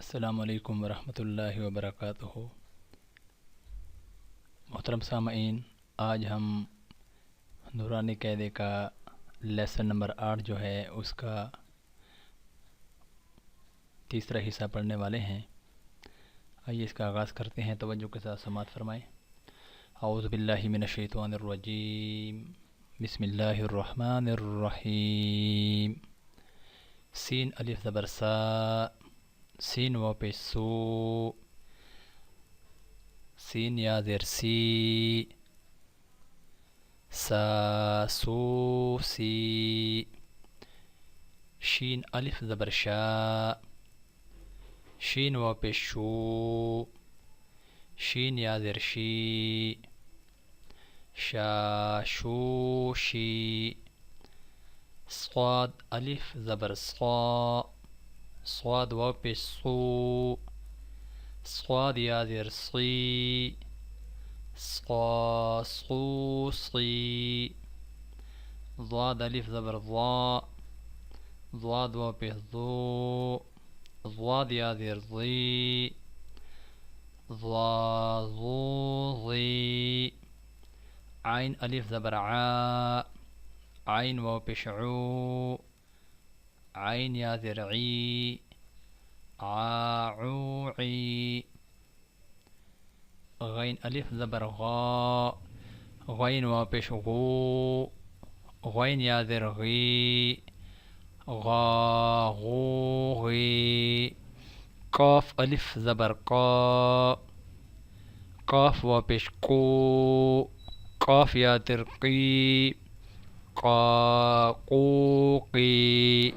السلام علیکم ورحمۃ اللہ وبرکاتہ۔ محترم سامعین، آج ہم نورانی قاعدے کا لیسن نمبر 8 جو ہے اس کا تیسرا حصہ پڑھنے والے ہیں۔ آئیے اس کا آغاز کرتے ہیں، توجہ کے ساتھ سماعت فرمائیں۔ اعوذ باللہ من الشیطان الرجیم، بسم اللہ الرحمن الرحیم۔ سین الف زبر سا، سین واو پیش سو، سین یا زیر سی، سا سو سی، شین الف زبر شا، شین واو پیش شو، شین یا زیر شی، شا شو شی، صاد الف زبر صا، صاد واو پیش صو، صاد یا زیر صی، صا صو صی، ضاد الف زبر ضا، ضاد واو پیش ضو، ضاد یا زیر ضی، ضا ضو ضی، عین الف زبر عا، عین واو پیش عو، عین یا زیر عی، عو عی، غین الف زبر غا، غین واو پیش غو، غین یا زیر غی، غا غو غی، قاف الف زبر قا، قاف واو پیش قو، قاف یا زیر قی، قا قو قی،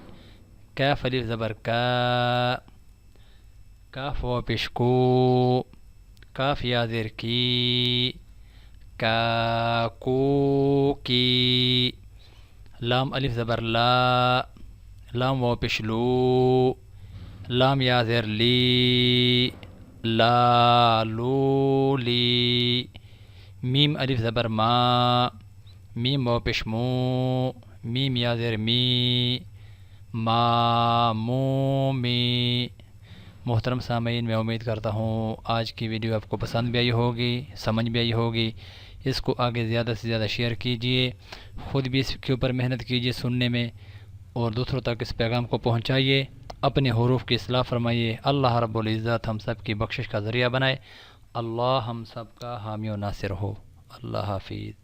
کاف الف زبر کا، کاف واو پیش کو، کاف یا زیر کی، کا کو کی، لام الف زبر لا، لام واو پیش لو، لام یا زیر لی، لا لو لی، میم الف زبر ما، میم واو پیش مو، میم یا زیر می، ما مو می۔ محترم سامعین، میں امید کرتا ہوں آج کی ویڈیو آپ کو پسند بھی آئی ہوگی، سمجھ بھی آئی ہوگی۔ اس کو آگے زیادہ سے زیادہ شیئر کیجئے، خود بھی اس کے اوپر محنت کیجئے سننے میں، اور دوسروں تک اس پیغام کو پہنچائیے، اپنے حروف کی اصلاح فرمائیے۔ اللہ رب العزت ہم سب کی بخشش کا ذریعہ بنائے۔ اللہ ہم سب کا حامی و ناصر ہو۔ اللہ حافظ۔